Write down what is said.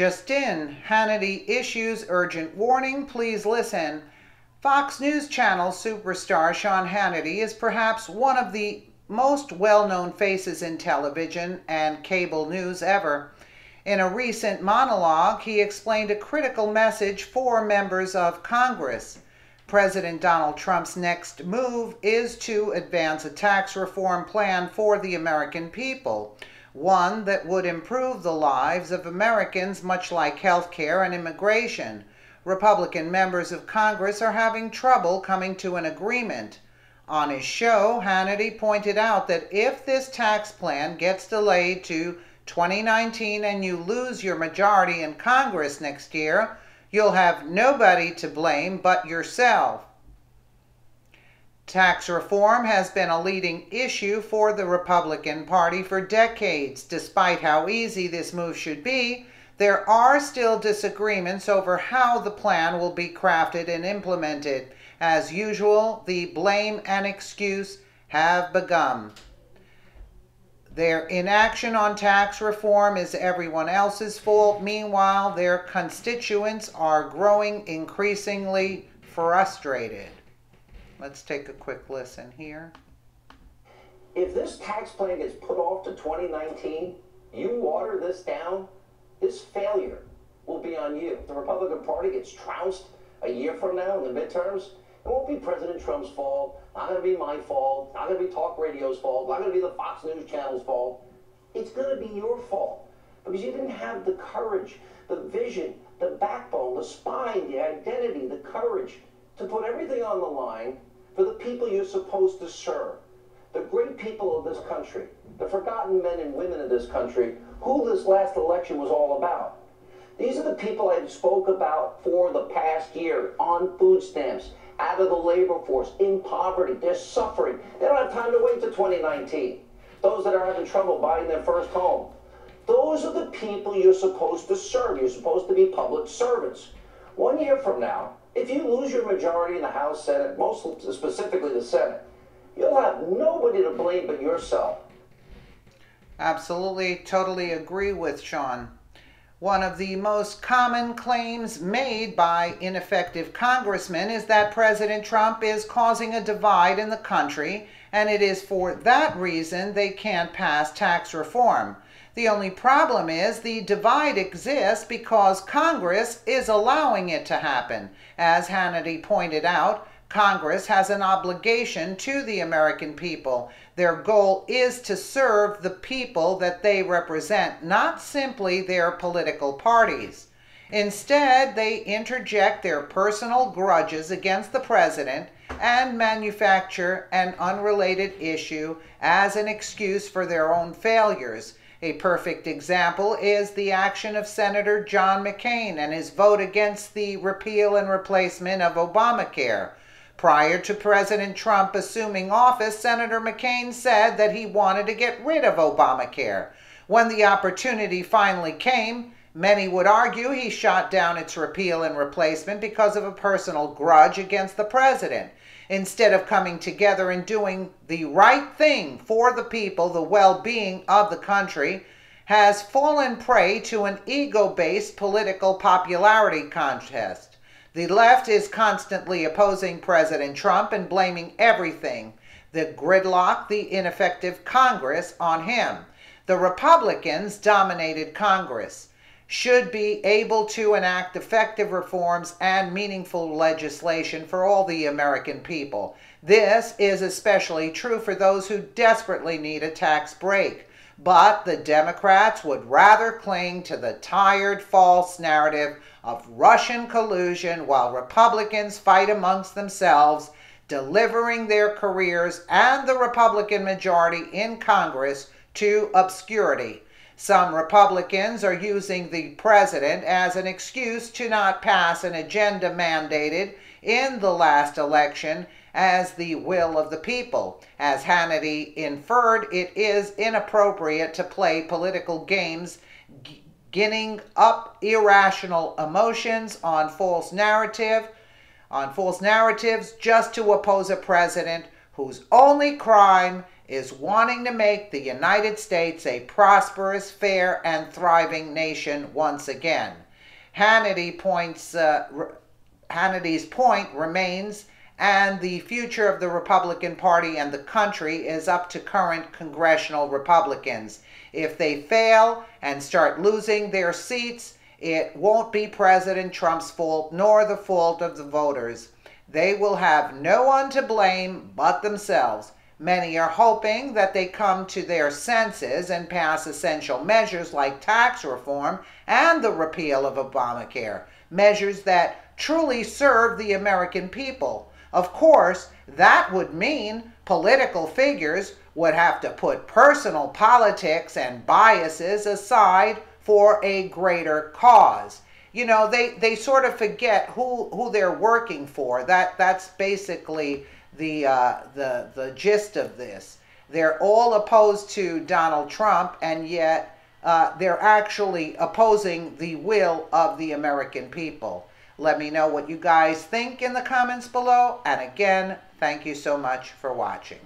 just in, Hannity issues urgent warning. Please listen. Fox News Channel superstar Sean Hannity is perhaps one of the most well-known faces in television and cable news ever. In a recent monologue, he explained a critical message for members of Congress. President Donald Trump's next move is to advance a tax reform plan for the American people, one that would improve the lives of Americans, much like health care and immigration. Republican members of Congress are having trouble coming to an agreement. On his show, Hannity pointed out that if this tax plan gets delayed to 2019 and you lose your majority in Congress next year, you'll have nobody to blame but yourself. Tax reform has been a leading issue for the Republican Party for decades. Despite how easy this move should be, there are still disagreements over how the plan will be crafted and implemented. As usual, the blame and excuse have begun. Their inaction on tax reform is everyone else's fault. Meanwhile, their constituents are growing increasingly frustrated. Let's take a quick listen here. If this tax plan gets put off to 2019, you water this down, this failure will be on you. If the Republican Party gets trounced a year from now in the midterms, it won't be President Trump's fault, not going to be my fault, not going to be talk radio's fault, not going to be the Fox News Channel's fault. It's going to be your fault because you didn't have the courage, the vision, the backbone, the spine, the identity, the courage to put everything on the line for the people you're supposed to serve, the great people of this country, the forgotten men and women of this country, who this last election was all about. These are the people I spoke about for the past year on food stamps, out of the labor force, in poverty. They're suffering. They don't have time to wait to 2019. Those that are having trouble buying their first home. Those are the people you're supposed to serve. You're supposed to be public servants. 1 year from now, if you lose your majority in the House, Senate, most specifically the Senate, you'll have nobody to blame but yourself. Absolutely, totally agree with Sean. One of the most common claims made by ineffective congressmen is that President Trump is causing a divide in the country, and it is for that reason they can't pass tax reform. The only problem is the divide exists because Congress is allowing it to happen. As Hannity pointed out, Congress has an obligation to the American people. Their goal is to serve the people that they represent, not simply their political parties. Instead, they interject their personal grudges against the president and manufacture an unrelated issue as an excuse for their own failures. A perfect example is the action of Senator John McCain and his vote against the repeal and replacement of Obamacare. Prior to President Trump assuming office, Senator McCain said that he wanted to get rid of Obamacare. When the opportunity finally came, many would argue he shot down its repeal and replacement because of a personal grudge against the president. Instead of coming together and doing the right thing for the people, the well-being of the country has fallen prey to an ego-based political popularity contest. The left is constantly opposing President Trump and blaming everything, the gridlock, the ineffective Congress, on him. The Republicans dominated Congress, should be able to enact effective reforms and meaningful legislation for all the American people. This is especially true for those who desperately need a tax break. But the Democrats would rather cling to the tired, false narrative of Russian collusion while Republicans fight amongst themselves, delivering their careers and the Republican majority in Congress to obscurity. Some Republicans are using the president as an excuse to not pass an agenda mandated in the last election as the will of the people. As Hannity inferred, it is inappropriate to play political games, ginning up irrational emotions on false narratives just to oppose a president whose only crime is wanting to make the United States a prosperous, fair, and thriving nation once again. Hannity's point remains, and the future of the Republican Party and the country is up to current congressional Republicans. If they fail and start losing their seats, it won't be President Trump's fault nor the fault of the voters. They will have no one to blame but themselves. Many are hoping that they come to their senses and pass essential measures like tax reform and the repeal of Obamacare, measures that truly serve the American people. Of course, that would mean political figures would have to put personal politics and biases aside for a greater cause. You know, they sort of forget who they're working for. That's basically the gist of this. They're all opposed to Donald Trump, and yet they're actually opposing the will of the American people. Let me know what you guys think in the comments below. And again, thank you so much for watching.